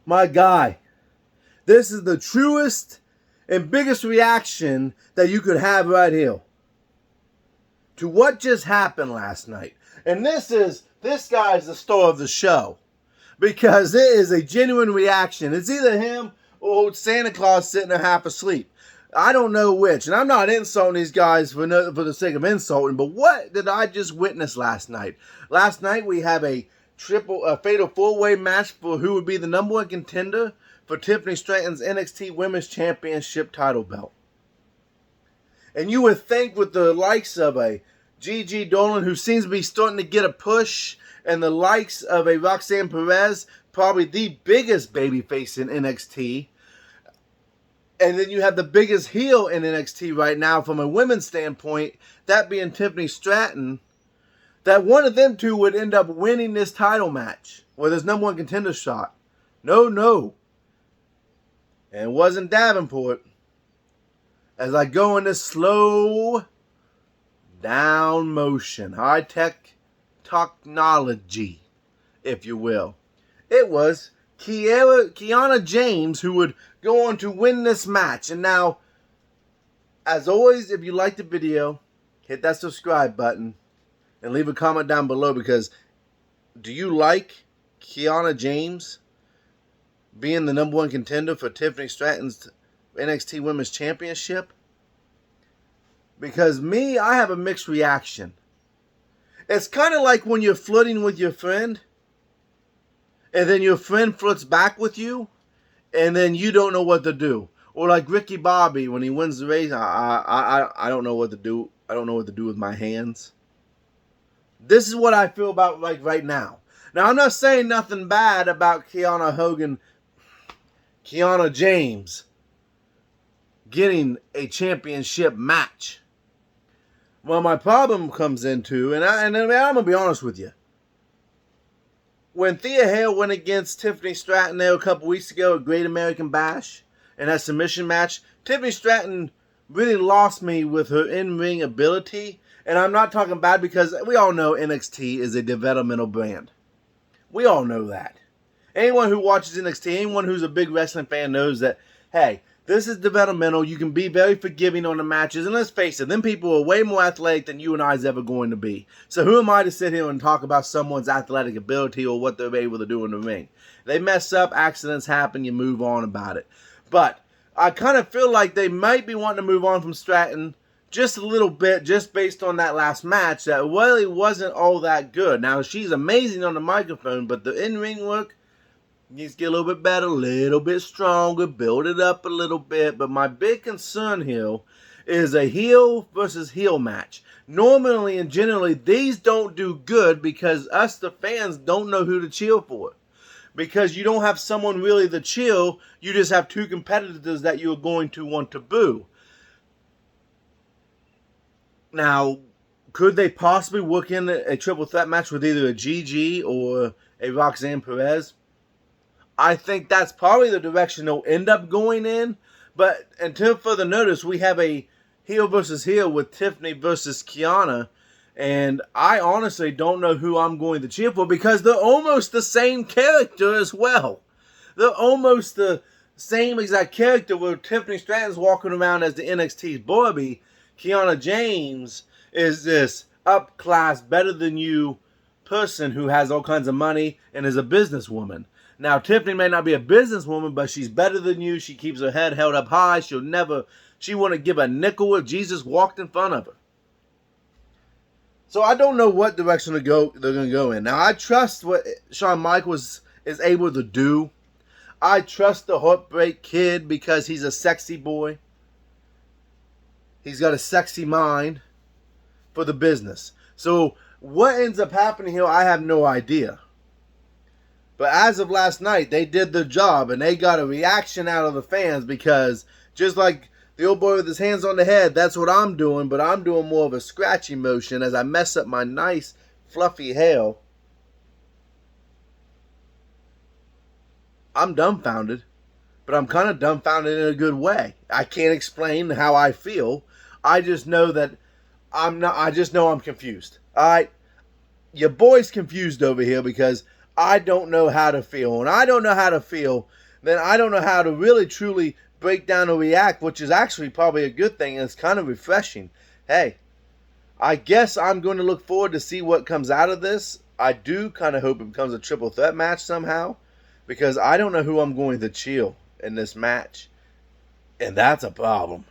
My guy, this is the truest and biggest reaction that you could have right here to what just happened last night. And this guy is the star of the show because it is a genuine reaction. It's either him or Santa Claus sitting there half asleep. I don't know which, and I'm not insulting these guys for the sake of insulting, but what did I just witness last night? Last night we have a fatal four-way match for who would be the number one contender for Tiffany Stratton's NXT Women's Championship title belt. And you would think with the likes of a Gigi Dolan, who seems to be starting to get a push, and the likes of a Roxanne Perez, probably the biggest babyface in NXT, and then you have the biggest heel in NXT right now from a women's standpoint, that being Tiffany Stratton, that one of them two would end up winning this title match or this number one contender shot. No. And it wasn't Davenport. As I go in this slow down motion, high-tech technology, if you will, it was Kiana James who would go on to win this match. And now, as always, if you like the video, hit that subscribe button and leave a comment down below, because do you like Kiana James being the number one contender for Tiffany Stratton's NXT Women's Championship? Because me, I have a mixed reaction. It's kind of like when you're flirting with your friend, and then your friend flirts back with you, and then you don't know what to do. Or like Ricky Bobby when he wins the race, I don't know what to do. I don't know what to do with my hands. This is what I feel about like right now. Now, I'm not saying nothing bad about Kiana James getting a championship match. Well, my problem comes into, and I'm going to be honest with you. When Thea Hale went against Tiffany Stratton there a couple weeks ago at Great American Bash in that submission match, Tiffany Stratton really lost me with her in-ring ability. And I'm not talking bad, because we all know NXT is a developmental brand. We all know that. Anyone who watches NXT, anyone who's a big wrestling fan knows that, hey, this is developmental. You can be very forgiving on the matches. And let's face it, them people are way more athletic than you and I is ever going to be. So who am I to sit here and talk about someone's athletic ability or what they're able to do in the ring? They mess up, accidents happen, you move on about it. But I kind of feel like they might be wanting to move on from Stratton just a little bit, just based on that last match that really wasn't all that good. Now, she's amazing on the microphone, but the in-ring work needs to get a little bit better, a little bit stronger, build it up a little bit. But my big concern here is a heel versus heel match. Normally and generally, these don't do good because us, the fans, don't know who to cheer for. Because you don't have someone really to cheer, you just have two competitors that you're going to want to boo. Now, could they possibly work in a triple threat match with either a Gigi or a Roxanne Perez? I think that's probably the direction they'll end up going in. But until further notice, we have a heel versus heel with Tiffany versus Kiana. And I honestly don't know who I'm going to cheer for, because they're almost the same character as well. They're almost the same exact character, where Tiffany Stratton's walking around as the NXT's Barbie. Kiana James is this up-class, better-than-you person who has all kinds of money and is a businesswoman. Now, Tiffany may not be a businesswoman, but she's better than you. She keeps her head held up high. She wouldn't give a nickel if Jesus walked in front of her. So I don't know what direction they're going to go in. Now, I trust what Shawn Michaels is able to do. I trust the Heartbreak Kid because he's a sexy boy. He's got a sexy mind for the business. So what ends up happening here, I have no idea. But as of last night, they did their job, and they got a reaction out of the fans, because just like the old boy with his hands on the head, that's what I'm doing, but I'm doing more of a scratchy motion as I mess up my nice, fluffy hair. I'm dumbfounded, but I'm kind of dumbfounded in a good way. I can't explain how I feel. I just know that I just know I'm confused. All right? Your boy's confused over here because I don't know how to feel. When I don't know how to feel, then I don't know how to really truly break down and react, which is actually probably a good thing. And it's kind of refreshing. Hey, I guess I'm going to look forward to see what comes out of this. I do kind of hope it becomes a triple threat match somehow, because I don't know who I'm going to chill in this match, and that's a problem.